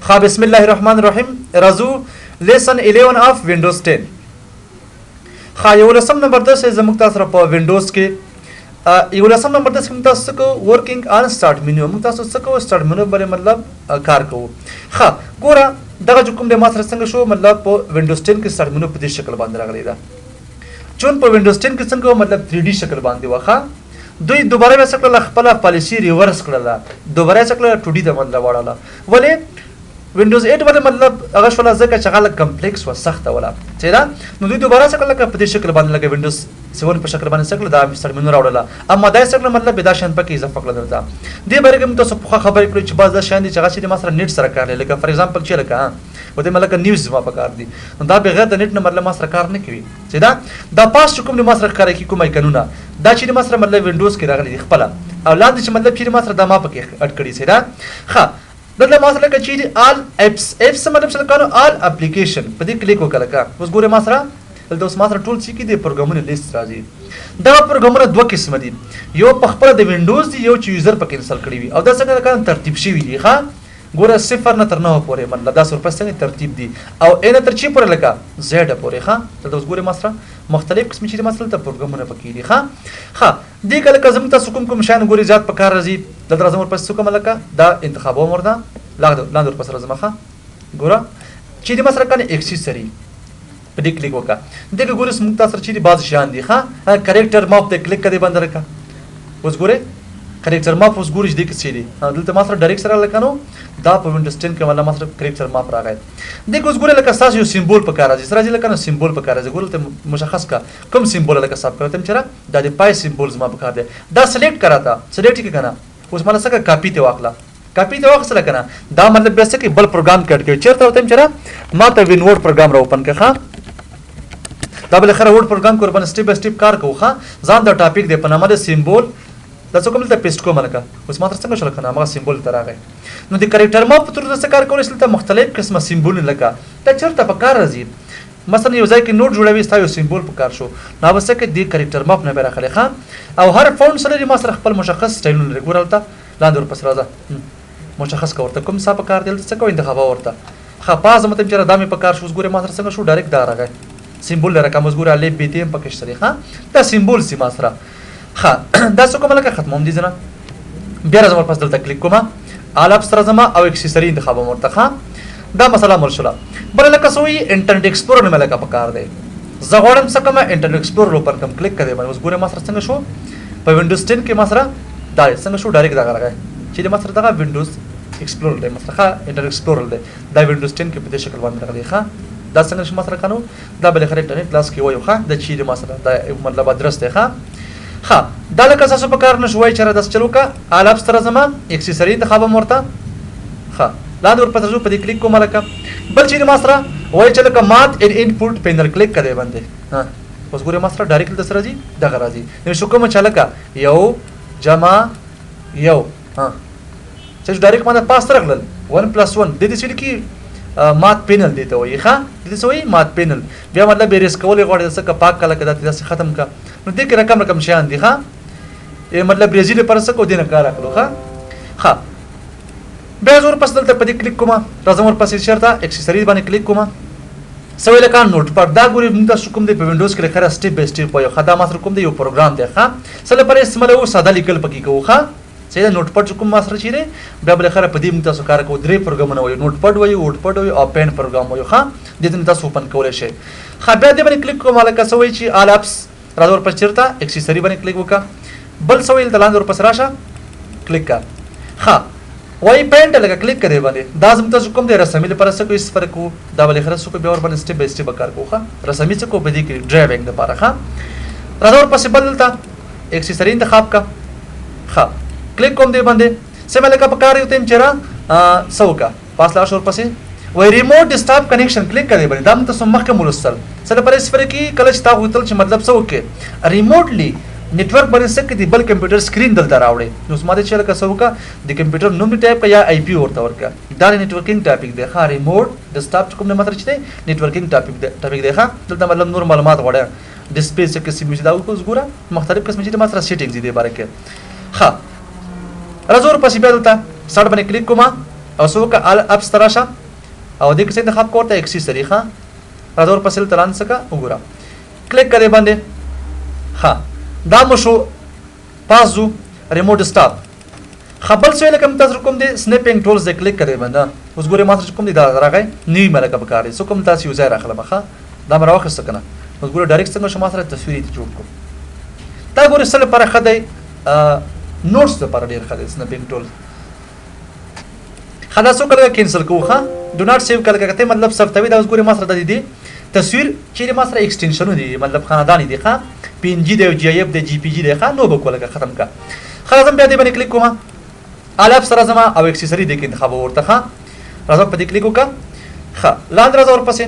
ها بسم الله الرحمن الرحیم رازو لیسن 11 اف وینډوز 10 ها یولسم نمبر 10 زموږ تاسو سره په وینډوز کې یولسم نمبر 10 کې تاسو کو ورکینګ آن سٹارټ مینیو موږ تاسو څه کو سٹارټ مینیو باندې مطلب کار کوو ها ګوره دغه کوم د ما سره څنګه شو مطلب په وینډوز 10 کې سٹارټ مینیو په دې شکل باندې راغلی دا چون په وینډوز 10 کې څنګه مطلب 3D شکل باندې واخا دوی دوباره وسکړه خپل پالیسی ریورس کړله دوباره وسکړه 2D د مطلب واړه ولې وینډوز 8 باندې مطلب هغه شول ځکه چې هغه کمپلیکس و سخت ولا چې دا نو دوی دوباره څنګه لکه په دې شکل باندې لکه وینډوز 7 په شکل باندې څنګه دا سټارټ منو راوړل اما دا څنګه مطلب بدا شان پکې اضافه کړل دا دې باره کې تاسو په خبرې کړو چې بعض شان دي چې هغه چې ما سره نیټ سره کار لري لکه فار ایگزامپل چې لکه و دې ملک نیوز ما پکار دي نو دا بغیر د نیټ نه مطلب ما سره کار نه کوي چې دا پاس کوم ما سره کار کوي کومه قانونا دا چې ما سره مطلب وینډوز کې راغلي خپل او لاندې چې مطلب چې ما سره دا ما پکې اډ کړی سي دا ښه دلته ما سره کې چې آل اپس مطلب څه کانو آل اپلیکیشن په دې کلیک وکړه کا اوس ګوره ما سره دلته اوس ما سره ټول چې کې د پروګرامونو لیست راځي دا پروګرامونه دوه قسم دي یو په خپل د وینډوز دی یو چې یوزر پکې انسټال کړی وي او دا څنګه کار ترتیب شوی دی ښا ګوره 0 نه تر 9 پورې مطلب دا 0% ترتیب دی او ان تر چی پورې لګه زیډ پورې ښا دلته اوس ګوره ما سره مختلف قسم چې مسله ته پروګرامونه پکې دي ښا دې کله کزم تاسو کوم شان ګوري زیات په کار راځي دلته راځم ورپسې کوم لکه دا انتخابو مردا لاندې ورپسې راځم ښا ګوره چې دې مسله کنه اکسسری په دې کلیک وکړه دغه ګوره سم تاسو چې بعض شان دي ښا کریکټر ماپ ته کلیک کړئ بند راکا اوس ګوره کریکټر ماپ اوس ګورې دې کې څه دي دلته ما سره ډایرکټ سره لکانو دا په وینډوز 10 کې ولا ما سره کریکټر ماپ راغی دغه اوس ګوره لکه تاسو یو سیمبول په کار راځي سره راځي لکه سیمبول په کار راځي ګوره ته مشخص کا کوم سیمبول لکه صاحب کړم چې دا د پای سیمبولز ما په کار دي دا سلیکټ کړه تا سلیکټ کې کنه اوس مله څنګه کاپی ته واخلا کاپی ته واخصله کنه دا مطلب به څه کې بل پروګرام کټ کوي چیرته وته چې ما ته وینورډ پروګرام را اوپن کړه دا بل خره ورډ پروګرام کور باندې سټیپ بای سټیپ کار کوخه ځان دا ټاپک دی په نامه د سیمبول دا څه کوم ته پیسټ کوم لکه اوس ما تر څنګه شل کنه ما سیمبول تر راغی نو د کریکټر ما په تر څه کار کول شل ته مختلف قسمه سیمبول لکه دا چیرته په کار راځي مثلا یو ځای کې نوٹ جوړوي ستاسو سیمبول په کار شو نو وسه کې د کریکټر ماپ نه براخله خان او هر فونټ سره ما سره خپل مشخص سټایلونه لري ګورالته لاندې ورپس راځه مشخص کا ورته کوم څه په کار دی څه کو انتخاب ورته خپاز مته چې را دامه په کار شو ګوره ما سره څنګه شو ډایرکټ دا راغی سیمبول لري کوم ګوره الف بي تي ام پکې شته ښا دا سیمبول سی ما سره ها دا څه کوم لکه ختموم دي زنه بیا راځم ورپس دلته کلیک کوم آل اپ سره زما او اکسسری انتخاب مرتخه دا مسله مرشله بل لکه سوی انټرنیټ ایکسپلورر نه لکه پکار دی زغورم څه کوم انټرنیټ ایکسپلورر اوپن کوم کلیک کړئ باندې اوس ګوره ما سره څنګه شو په وینډوز 10 کې ما سره دا څنګه شو ډایرکټ دا راغی چې د ما سره دا وینډوز ایکسپلورر دی مثلا انټرنیټ ایکسپلورر دی دا وینډوز 10 کې په دې شکل باندې راغلی ښا دا څنګه شو ما سره کانو دا بل خره انټرنیټ کلاس کې وایو ښا د چی د ما سره دا مطلب ادرس دی ښا ها دا لکه تاسو په کار نشوي چې را داس چلو کا آل اپ سره زما اکسسری انتخاب مرته ها لاندې ورپسې زو په دې کلیک کوم لکه بل چې ما سره وای چې لکه مات ان انپوټ پینل کلیک کړئ باندې ها اوس ګوره ما سره ډایرکټ د سره راځي دغه راځي نو شو کوم چې لکه یو جمع یو ها چې ډایرکټ باندې پاس راغلل 1 + 1 د دې چې کی مات پینل دی ته وای ښا د دې سوې مات پینل بیا مطلب بیرس کولې غوړې څه کا پاک کله کدا تاسو ختم کا نو دې کې رقم شان دي ښا مطلب برازیل پر څه کو دینه کار کړو ښا بیا زور پس دلته په دې کلیک کوم راځم ور پسې شرطه اکسسری باندې کلیک کوم سوي لکه نوٹ پر دا ګوري موږ تاسو کوم دی په وینډوز کې لکه سټیپ بای سټیپ یو خدامات کوم دی یو پروګرام دی ښا سره پر استعمال او ساده لیکل پکې کوو ښا چې دا نوٹ پډ کوم ما سره چیرې بیا بل خره په دې موږ تاسو کار کوو درې پروګرامونه وایو نوٹ پډ وایو وورډ پډ وایو او پین پروګرام وایو ښا د دې تاسو اوپن کولای شئ ښا بیا دې باندې کلیک کوم لکه سوي چې آل اپس راځو ورپسې چیرته اکسسری باندې کلیک وکړه بل سویل د لاندې ورپسې راشه کلیک کا ها وای پینټ لګه کلیک کړئ باندې دا زم تاسو کوم دی رسمي لپاره څه کو اس فرق کو دا بل خره څه کو بیا ور باندې سټیپ بای سټیپ کار کوخه رسمي څه کو بدی کې ډرایوینګ لپاره ها راځو ورپسې بدلتا اکسسری انتخاب کا ها کلیک کوم دی باندې سم لکه په کار یو تیم چیرې سوکا پاس لا شور پسې وای ریموټ ډیسکټاپ کنیکشن کلیک کړئ باندې دا تاسو مخکې مولستل سره پر اس فرق کې کله چې تا غوتل چې مطلب څه وکړي ریموټلی नेटवर्क باندې څه کې بل کمپیوټر سکرین دلته راوړي نو سماده چې لکه څه وکړه د کمپیوټر نوم ټایپ کا یا آی پی ورته ورکړه دا نیټورکینګ ټاپک دی ښا ریموټ ډیسکټاپ کوم نه مطلب چې دی نیټورکینګ ټاپک دی ښا دلته مطلب نور معلومات وړه ډسپلی څه کې سیمه دا اوس ګوره مختلف قسم چې ماته سیټینګز دي باره کې ښا راځو پسې بیا دلته سټارټ باندې کلیک کوم او څوک اپس تراشه او دې کې انتخاب کوته اکسسری ښه راځه ورپسې تلان څخه وګوره کلیک کړئ باندې ها دا مو شو پازو ریموټ سٹاپ خپل څه لکه تاسو کوم دي سنیپینګ ټولز دې کلیک کړئ باندې اوس ګورئ ماته کوم دي دا راغی نیو ملګه بکاري څه کوم تاسو یوزر راخله مخه دا مې راوخسته کنه اوس ګورئ ډایرکټ څنګه شما سره تصویر دې جوړ کوم دا ګورئ سره لپاره خدای نوټس لپاره ډیر خدای سنیپینګ ټول خدا څو کله کینسل کوخه ډو ناٹ سیو کله کته مطلب سفتوي دا اوس ګورئ ما سره د دې تصویر چې ما سره ایکسټنشن دي مطلب خاندانی دي ښا پی ان جی دی او جی ایف دی جی پی جی دی ښا نو بکوله ختم کا خلاص بیا دې باندې کلیک کوم الاپ سره زما او اکسسری دې کې انتخاب ورته ښا راځه په دې کلیک وکړه ښا لاندې راځه ورپسې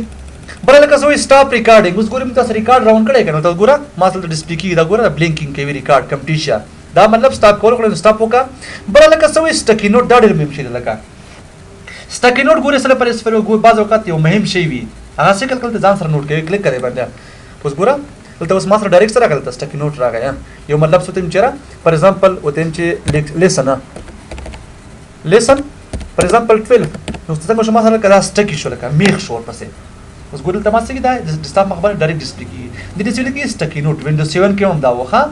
بل لکه سوې سټاپ ریکارډینګ اوس ګورم تاسو ریکارډ راون کړئ کنه تاسو ګوره ما سره ډسپلی کې دا ګوره بلینکینګ کوي ریکارډ کمپټیشن دا مطلب سټاپ کول کړئ سټاپ وکړه بل لکه سوې سټکی نوٹ دا ډېر مهم شي لکه سټکی نوٹ ګوره سره پر اسفر ګور بعض اوقات یو مهم شی وي هغه څه کله ځان سره نوٹ کوي کلیک کړئ باندې اوس ګوره دلته اوس ما سره ډایرکټ سره راغلی سټکی نوٹ راغی یو مطلب څه تم چیرې فار ایگزامپل وتم چې لیسن فار ایگزامپل 12 نو څنګه شو ما سره کله سټکی شو لکه میخ شو پسې اوس ګورل تماسه کې دا ډیسکټاپ مخبر ډایرکټ ډسپلی کی د دې څه کې سټکی نوٹ وینډوز 7 کې هم دا وخه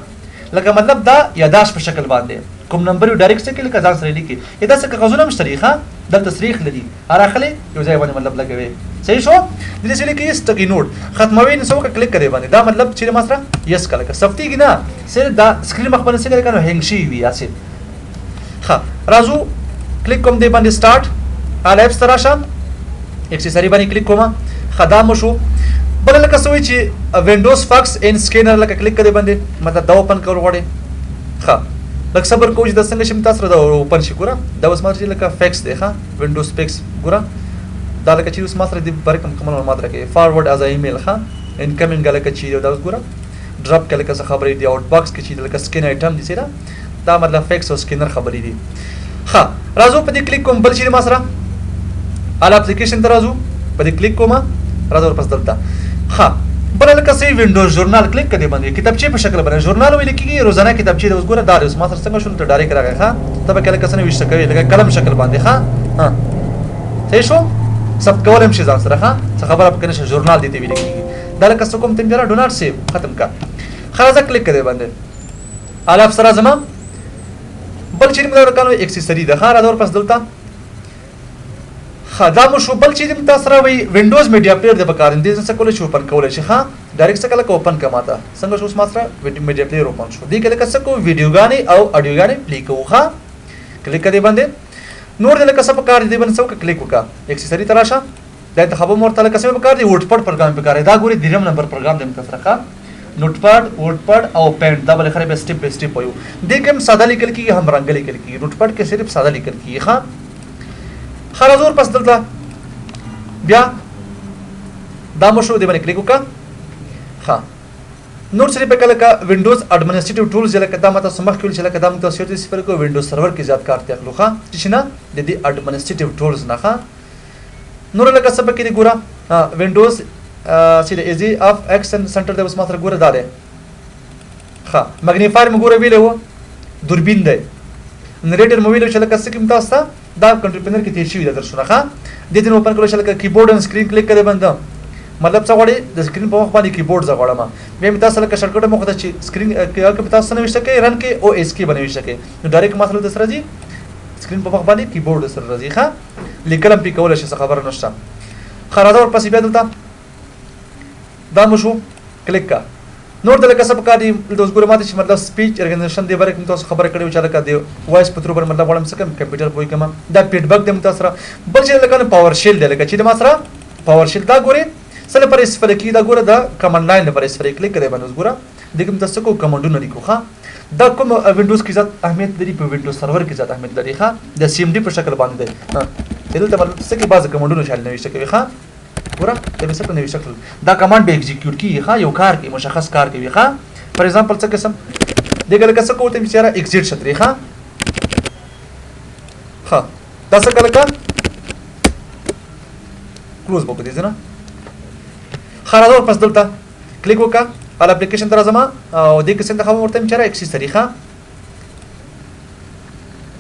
لکه مطلب دا یاداش په شکل باندې کوم نمبر یو ډایرکټ څه کې لکه ځان سره لیکي دا څه کاغذونه مشتریخه د تصریح لدی اراخله یو ځای باندې مطلب لګوي صحیح شو د دې څه کې سټکی نوٹ ختموي نو څوک کلیک کوي باندې دا مطلب چې ما سره یس کله سفتی کې نه سره دا سکرین مخبر څه کوي کنه هنګ شي وي اسه ها رازو کلیک کوم دی باندې سٹارټ الیپ ستراشه اکسسری باندې کلیک کوم خدامه شو بل لکه سوي چې وینډوز فاکس ان سکینر لکه کلیک کړي باندې مطلب دا اوپن کول غواړي ښه لکه صبر کوی د څنګه شم تاسو دا اوپن شي ګوره دا اوس ماته لکه فیکس دی ښه وینډوز فیکس ګوره دا لکه چې اوس ماته د برکم کومه معلومات راکې فارورډ از ایمیل ښه انکمینګ لکه چې دا اوس ګوره ډراپ کله څه خبرې دی آوټ باکس کې چې لکه سکین آیټم دي سره دا مطلب فیکس او سکینر خبرې دي ها راځو په دې کلیک کوم بل شي ما سره ال اپلیکیشن ته راځو په دې کلیک کوم راځو ورپس دلته ها بل لکه سي وینډوز ژورنال کلیک کړئ باندې کتابچه په شکل باندې ژورنال ویل کیږي روزانه کتابچه د وګوره دا اوس ما سره څنګه شول ته ډایرکټ راغی ها ته به کله کسنه وشته کوي لکه قلم شکل باندې ها صحیح شو سب کولم شي ځان سره ها څه خبره پکې ژورنال دي ته ویل کیږي دا لکه څه کوم تم جره ډو ناٹ سیو ختم کا خلاص کلیک کړئ باندې الاپ سره زما بل چې موږ ورکانو اکسسری ده خا را دور پس دلته خدا مو شو بل چې تاسو سره وي وینډوز میډیا پلیئر د پکارین دي څه کول شو اوپن کول شي ها ډایرکټ څه کله اوپن کماته څنګه شو سره میډیا پلیئر اوپن شو دي کله څه کو ویډیو غاني او اډیو غاني پلی کوه کلیک کړئ باندې نور د لکه څه پکار دي باندې څوک کلیک وکا اکسسری تراشه دا ته خبر مورته لکه څه پکار دي وټپټ پروګرام پکار دا ګوري دریم نمبر پروګرام دم تفرقه نوټپاد وورډپاد او پینټ دا بل خره به سټپ به سټپ وایو د کوم ساده لیکل کی هم رنگ لیکل کی نوټپاد کې صرف ساده لیکل کی ها خلاص ور پس دلته بیا دا مشو دی باندې کلیک وکړه ها نور سره په کله کا وینډوز اډمنسټریټیو ټولز لکه دا ماته سمخ کول چې لکه دا ماته سیټ صفر کو وینډوز سرور کې زیات کار ته اخلو ها چې نه د دې اډمنسټریټیو ټولز نه ها نور لکه سبق کې ګوره وینډوز سي د ایزي اف ایکسن سنټر د اوس ماته ګوره دا ده ها ماګنیفایر مګوره ویلو دوربین ده نریټر موبایل چې لکه سکیم تاسو دا کنټرول کې تیر شوی د درشونه ها د دې اوپن کول چې لکه کیبورډ ان سکرین کلیک کړئ باندې مطلب څه غواړي د سکرین په مخ باندې کیبورډ زغړم مې تاسو لکه شارټکټ مخ ته چې سکرین کې تاسو نه وشته کې رن کې او اس کې بنوي شته نو ډایرکټ مسله د سره جی سکرین په مخ باندې کیبورډ سره راځي ها لیکلم پی کول شي څه خبره نشته خرادور پسې بیا دلته دا مشو کلیک کا نور د لکه سب کاری د اوس ګوره ماته چې مطلب سپیچ ارګنایزیشن دی برکم تاسو خبره کړو چې لکه دی وایس پترو بر مطلب وړم سکم کمپیوټر پوي کما دا فیډبک د متاثر بل چې لکه پاور شیل دی لکه چې د ماسره پاور شیل دا ګوره سره پر استفاده کی دا ګوره دا کمانډ لاین پر استفاده کلیک کړئ باندې اوس ګوره دغه تاسو کو کمانډونه لیکو ښا دا کوم وینډوز کې ذات اهمیت لري په وینډوز سرور کې ذات اهمیت لري ښا د سی ام ډي په شکل باندې دی دلته مطلب څه کې بعض کمانډونه شامل نوي شته ښا ګوره د څه په نوي شکل دا کمانډ به ایگزیکیوټ کیږي ښا یو کار کې مشخص کار کوي ښا فار ایگزامپل څه قسم دغه لکه څه کوته چې را ایگزیټ شتري ښا ها دا څه کله کا کلوز بوک دي زنه خلاص پس دلته کلیک وکا ال اپلیکیشن تر زما او دې کې څنګه خبر ورته چې را اکسسری ښا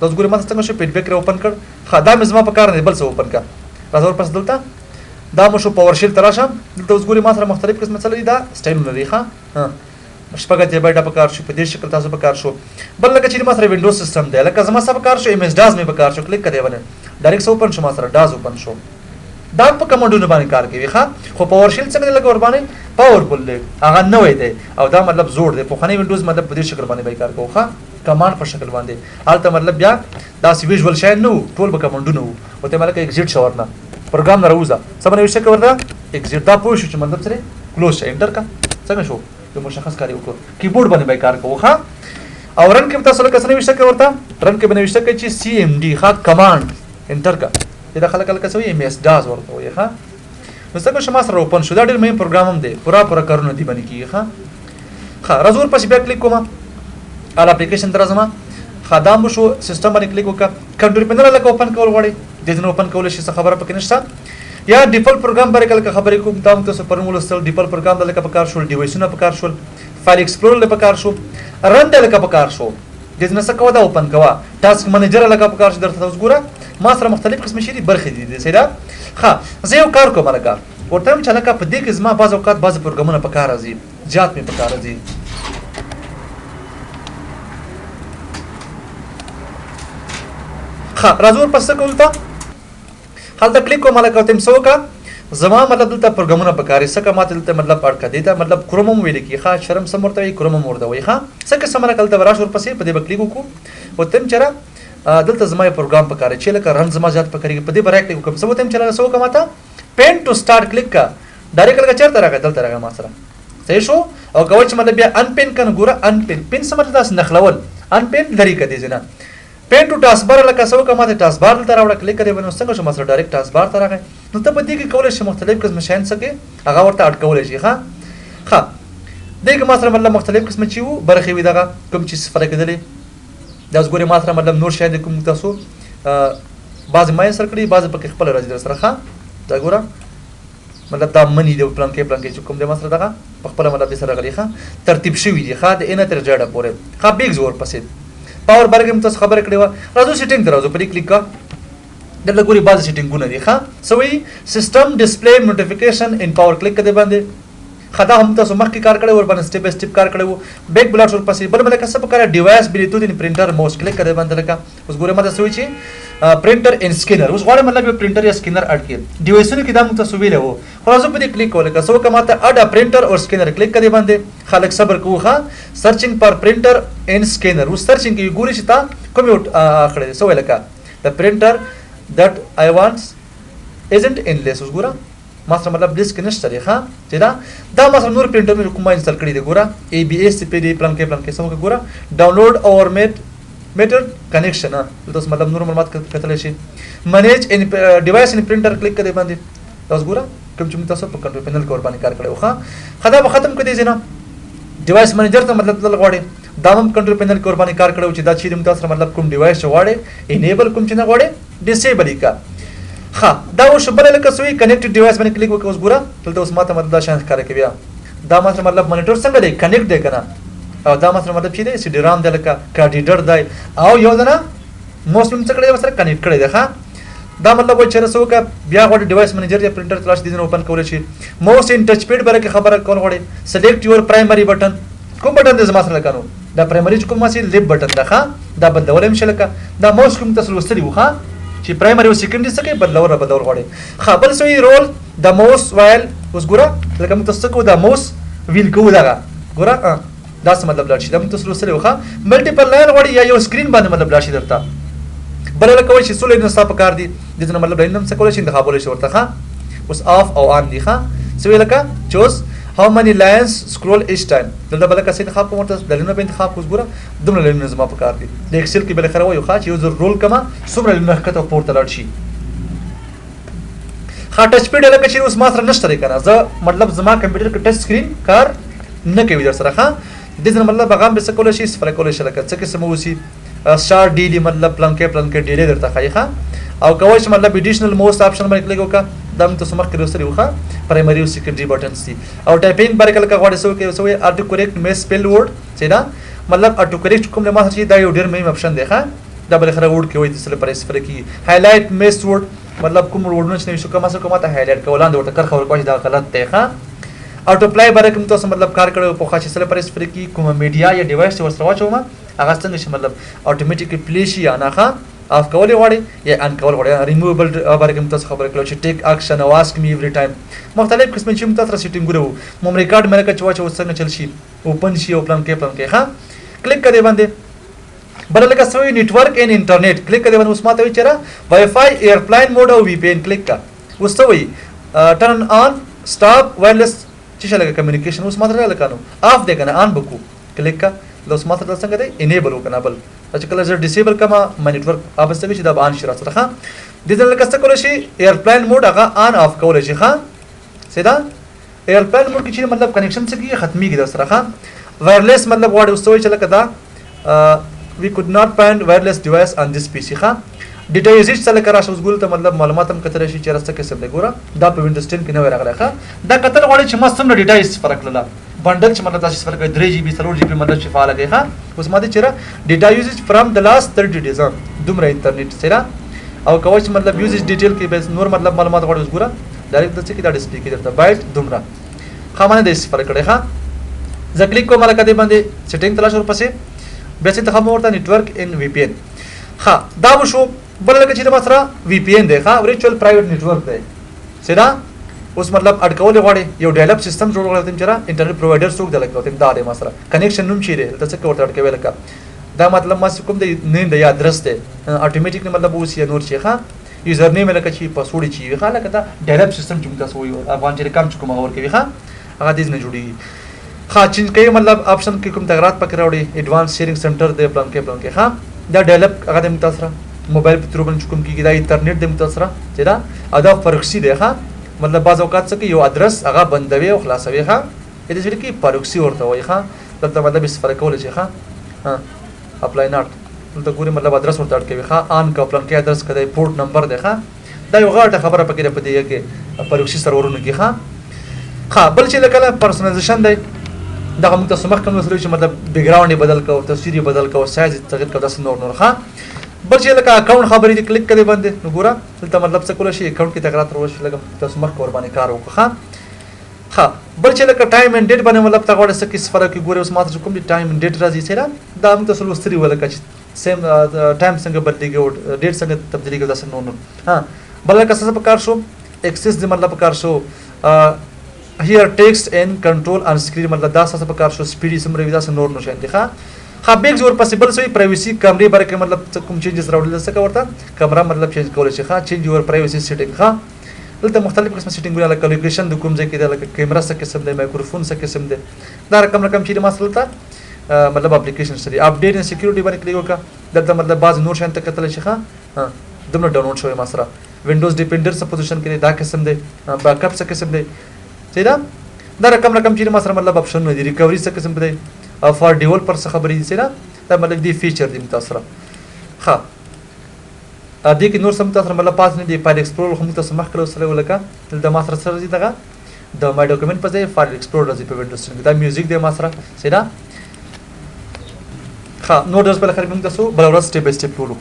تاسو ګورئ ماته څنګه شو فیډبیک را اوپن کړ ښه دا مې زما په کار نه دی بل څه اوپن کړه راځه ورپسې دلته دا مو شو پاور شیل ته راشم دلته اوس ګورئ ما سره مختلف قسمه څه لري دا سټایلونه لري ښه شپږ اتیا بایټه په کار شو په دې شکل تاسو په کار شو بل لکه چې ما سره وینډوز سیستم دی لکه زما سره په کار شو ایم ایس ډاز مې په کار شو کلیک کړئ ونه ډایرکټ اوپن شو ما سره ډاز اوپن شو دا په کمانډونو باندې کار کوي ښه خو پاور شیل څنګه لکه ور باندې پاورفل دی هغه نوې دی او دا مطلب زوړ دی په خاني وینډوز مطلب په دې شکل باندې به کار کوي ښه کمانډ په شکل باندې البته مطلب بیا دا سی ویژوال شاین نو ټول به کمانډونه وو او ته ملک ایگزیټ شو ورنه پروګرام نه راوځه سمونه وشته ورته ایگزیټ دا پوه شو چې مطلب سره کلوز شي انټر کا څنګه شو د مشخص کاری وکړو کیبورډ باندې به کار کوو ښه او رن کې تاسو لکه څنګه وشته ورته رن کې باندې وشته چې سی ام ډي ښه کمانډ انټر کا دا خلک لکه څه وي ایم ایس ډاز ورته وي ښه نو څنګه شما سره اوپن شو دا ډېر مهم پروګرام هم دی پورا کارونه دی باندې کیږي ښه راځو پس بیا کلیک کوم ال اپلیکیشن درځم خدام شو سیستم باندې کلیک وکړه کنټرول پینل لکه اوپن کول غواړي د دې اوپن کول شي څه خبره پکې نشته یا ډیفالت پروګرام باندې کله خبرې کوم تاسو پرمول سره ډیفالت پروګرام د لکه په کار شو ډیوایسونه په کار شو فایل ایکسپلورر لپاره کار شو رن د لکه په کار شو د دې څه کوه دا اوپن کوه ټاسک منیجر لکه په کار شو درته اوس ګوره ما سره مختلف قسم شي برخه دي سیدا ښه زه یو کار کوم لکه ورته چې لکه په دې کې زما بعض اوقات بعض پروګرامونه په کار راځي زیات مې په کار راځي ها راځو پس کوم ته حالت کلیک کوم لکه تم سوکا زما مطلب دلته پروګرامونه په کاري سکه ماته دلته مطلب اړکه دی دا مطلب کرومم ویل کی ښه شرم سمورته وي کرومم ورته وي ښه سکه سمره کله ورا شور پسې په دې بکلیک وکړو او تم چر دلته زما پروګرام په کاري چې لکه رن زما زیات په کاري په دې برای کلیک کوم سم تم چر سوکا ماته پین ټو سٹارټ کلیک کا ډایرکټ لکه چرته راغی دلته راغی ما سره صحیح شو او کوم چې مطلب بیا ان پین کنه ګوره ان پین سمره تاسو نخلول ان پین لري کدي زنه پین ټو ټاسک بار لکه سو کومه ته ټاسک بار تر راوړه کلیک کړئ ونه څنګه شو مسره ډایرکټ ټاسک بار ته راغی نو ته په دې کې کولای شې مختلف قسم شین سکے هغه ورته اډ کولای شي ښه دغه مسره مطلب مختلف قسم چې وو برخه وي دغه کوم چې فرق کېدلې دا اوس ګوري مسره مطلب نور شاید کوم تاسو بعض مې سر کړی بعض په خپل راځي در سره ښه دا ګوره مطلب دا منی دی پلان کې چې کوم د مسره دغه په خپل مطلب سره غلی ښه ترتیب شوی دی ښه د ان تر جړه پورې ښه بیگ زور پسې پاور برګم تاسو خبره کړې و راځو سیټینګ ته راځو په کلیک کا دلته ګوري بعض سیټینګونه دي ښه سوي سیستم ډسپلی نوټیفیکیشن ان پاور کلیک کړئ باندې خدا هم تاسو مخکې کار کړی ور باندې سټپ بای سټپ کار کړی بیک بلاټ ور پسې بل مله کسب کړه ډیوایس بلیټوث ان پرینټر ماوس کلیک کړئ باندې لکه اوس ګوره ماته سوي چې پرینټر ان سکینر اوس غواړم مطلب پرینټر یا سکینر اډ کړئ ډیوایسونو کې دا موږ تاسو ویلو خو راځو په دې کلیک کول که سو کما ته اډ پرینټر او سکینر کلیک کړئ باندې خلک صبر کوه سرچینګ پر پرینټر ان سکینر اوس سرچینګ کې ګوري چې تا کوم کړی سو لکه د پرینټر that I want isn't endless اوس ګوره ما سره مطلب ډیسک نشته دی ښه چې دا ما سره نور پرینټر مې کومه انسټال کړی دی ګوره ای بی ایس پی دی پلان کې سم ګوره ډاونلوډ اور میټر کنیکشن تاسو مطلب نور معلومات کتلی شي منیج ان ډیوایس ان پرینټر کلیک کړئ باندې تاسو ګوره کوم چې تاسو په کنټرول پینل کې ور باندې کار کړی ښه خدا به ختم کړئ ځنه ډیوایس منیجر ته مطلب دل غواړي دا هم کنټرول پینل کې ور باندې کار کړو چې دا چې تاسو مطلب کوم ډیوایس غواړي انیبل کوم چې نه غواړي ډیسیبل کا ها دا وش بل لکه سوی کنیکټډ ډیوایس باندې کلیک وکړئ اوس ګوره دلته اوس ماته مطلب دا شان ښکار کوي دا مطلب مانیټر څنګه دی کنیکټ دی کنه او دا مطلب چې دی سی ډی رام دی لکه کارډیډر دی او یو دنه موسم څنګه دی سره کنیکټ کړی دی ښه دا مطلب چې رسو کا بیا غوډ ډیوایس منیجر یا پرینټر تلاش دي نه اوپن کول شي موس ان ټچ پیډ برکه خبره کول غوړي سلیکټ یور پرایمری بٹن کوم بٹن د زما سره لګانو دا پرایمری کوم ماسي لیب بٹن ده ښه دا بدلول هم شلکه دا موس کوم تاسو وستلی وخه چې پرایمری او سیکنډری څخه بدلور غوړي خبر سوی رول د موس وایل اوس ګوره لکه موږ تاسو کو دا موس ویل کو دا ګوره دا څه مطلب لاري دا موږ تاسو وستلی وخه ملټیپل لاین غوړي یا یو سکرین باندې مطلب لاري درته بل لکه وای چې سولې نه صاحب کار دي د دې مطلب لاین څه کول شي انتخابول شي ورته ښه اوس اف او ان دي ښه سوی لکه چوز how many lines scroll each time دلته بل کسې انتخاب کوم ورته دلینو په انتخاب کوس ګوره دومره لینو زما په کار دي د ایکسل کې بل خره وایو ښه چې یوزر رول کما څومره لینو کته پورته لاړ شي ښه ټچ پیډ لکه چې اوس ما سره نشته کنه زه مطلب زما کمپیوټر کې ټچ سکرین کار نه کوي در سره ښه د دې مطلب هغه به څه کول شي صفر کول شي لکه څه کې سموسی سٹار ډیلی مطلب پلان کې ډیلی درته خایي ښه او کوي چې مطلب ایډیشنل موست آپشن باندې کلیک وکړه دا موږ تاسو مخکې وروسته وخه پرایمری او سیکنډری بټنز دي او ټایپینګ باندې کله غواړئ سو کې سو اټو کریکټ میس سپیل ورډ چې دا مطلب اټو کریکټ کوم نه ما چې دا یو ډیر مهم آپشن دی ښه دا بل خره ورډ کې وایي د سره پر استفاده کی هایلایټ میس ورډ مطلب کوم ورډونه چې شو کومه څه کومه ته هایلایټ کولان د ورته کرخه ورکوي دا غلط دی ښا اټو اپلای بره کوم تاسو مطلب کار کړو په خاصه سره پر استفاده کی کومه میډیا یا ډیوایس ورسره واچوم هغه څنګه چې مطلب اتوماتیکلی پلی شي یا نه ښا اف کولې غواړي یا ان کول غواړي ریموویبل بره کوم تاسو خبره کړو چې ټیک اکشن او اسک می ایوری ټایم مختلف قسم چې تاسو سیټینګ ورو مم ریکارډ مې راکړ چې واچو څنګه چل شي اوپن شي او پلان کې ښا کلیک کړئ باندې بل لکه سوی نیټورک ان انټرنیټ کلیک کړئ باندې اوس ماته وی چیرې وای فای ایرپلاین موډ او وی پی ان کلیک کا اوس ته وی ټرن آن سٹاپ وایرلیس چې شلګه کمیونیکیشن اوس ماته لکانو اف دې کنه آن بکو کلیک کا اوس ماته څنګه دی انیبل وکنه بل چې کله زه ډیسیبل کما ما نیټورک اوبسته چې دا آن شي راځه ښا د دې لکه څه کول شي ایرپلاین موډ هغه آن اف کول شي ښا سیدا ایرپلاین موډ کې چې مطلب کنیکشن څه کی ختمي کی سره ښا وایرلیس مطلب واړ اوس چې لکه دا we could not find wireless device on this PC ښا ډیټا یوزیج څه لکه راشه اوس ګول ته مطلب معلومات هم کتل شي چې راځه کې څه دی ګوره دا په وینډوز 10 کې نه راغلی ښا دا کتل غواړي چې ما سم ډیټا یې فرق لله بندل چې مطلب تاسو فرق 3 GB 4 GB مطلب چې فعال دی ښا اوس ماده چیرې ډیټا یوزیج فرام د لاست 30 days دومره انټرنیټ سره او کوم چې مطلب یوزیج ډیټیل کې به نور مطلب معلومات غواړي اوس ګوره ډایرکټ د څه کې دا ډسپلی کې درته بایټ دومره خامنه د فرق کړي ښا ځکه کلیک کوم لکه دې باندې سیټینګ تلاش ورپسې بیا چې ته هم ورته نیټورک ان وی پی ان ښا دا وشو بل لکه چې د سره وی پی ان دی ښا ورچوال پرایویټ نیټورک دی سیدا اوس مطلب اډکول غواړي یو ډیولپ سیستم جوړ کړل تم چیرې انټرنیټ پرووایډر څوک دی لکه تم دا دی ما سره کنیکشن نوم چیرې ته څه ورته اډکوي لکه دا مطلب ما کوم دی نیم دی یا ادرس دی اتوماتیک مطلب اوس یا نور شي ښا یوزر نیم لکه چې پاسورډ چی وي ښا لکه دا ډیولپ سیستم چې تاسو وایو افغان چې کم کوم اور کوي ښا هغه دې نه جوړي ښا چینج کوي مطلب آپشن کې کوم تغیرات پکې راوړي ایڈوانس شیرینګ سنټر دی پلان کې ښا دا ډیولپ هغه د تاسو موبایل په تر باندې کوم کېږي دا انټرنیټ د تاسو چې دا ادا پروکسی دی ښا مطلب بعض اوقات څه کې یو ادرس هغه بندوي او خلاصوي ښا دې چې کې پروکسی ورته وایي ښا دلته مطلب استفاده کول شي ښا اپلای ناٹ دلته ګوري مطلب ادرس ورته اړکوي ښا آن کا پلان کې ادرس کده پورت نمبر دی ښا دا یو غاټه خبره پکې ده په دې کې پروکسی سرورونو کې ښا بل چې لکه پرسنلایزیشن دی دا موږ تاسو مخکې مسلو چې مطلب بیک گراوند بدل کو تصویر بدل کو سایز تغیر کو داس نور ښا بل چې لکه اکاونټ خبرې دې کلیک کړي باندې نو ګوره دلته مطلب څه کول شي اکاونټ کې تغیرات راوښي لکه تاسو مخکې ور باندې کار وکړه ښا بل چې لکه ټایم اینڈ ډیټ باندې مطلب تا غواړي څه کې فرق کې ګوره اوس ماته کوم دي ټایم اینڈ ډیټ راځي سره دا موږ تاسو لوستري ولکه چې سیم ټایم څنګه بدلېږي او ډیټ څنګه تبدیلېږي داس نور ها بل لکه څه په کار شو ایکسس دې مطلب کار شو here text and control on screen مطلب دا څه په کار شو سپیډ سمره ودا نور نو شي ښا بیگ زور پاسبل سوی پرایوسی کیمرې برکه مطلب کوم چینجز راوړل څه ورته کیمرا مطلب چینج کول شي ښا چینج یور پرایوسی سیټینګ ښا دلته مختلف قسم سیټینګونه لکه لوکیشن د کوم ځای کې د لکه کیمرا څه قسم دی مایکروفون څه قسم دی دا رقم چې مسله ته مطلب اپلیکیشن سری اپډیټ ان سکیورټي باندې کلیک وکړه دلته مطلب بعض نور شان ته کتل شي ښا دمنه ډاونلوډ شوی ما سره وینډوز ډیپندر څه پوزیشن کې دا قسم دی بیک اپ څه قسم دی دا رقم چې ما سره مطلب اپشن دی ریکوري څه قسم دی فار ډیولپر څه خبرې دي سره دا مطلب دی فیچر دی متاثر ښا دې کې نور سم تاسو مطلب پاس نه دی فایل ایکسپلور هم تاسو مخ کړو سره ولکه دلته ما سره سره دي دغه د مای ډاکومنت په ځای فایل ایکسپلور راځي په وینډوز کې دا میوزیک دی ما سره سره ښا نو درس په لخر موږ تاسو بل ورځ سټیپ بای سټیپ ورو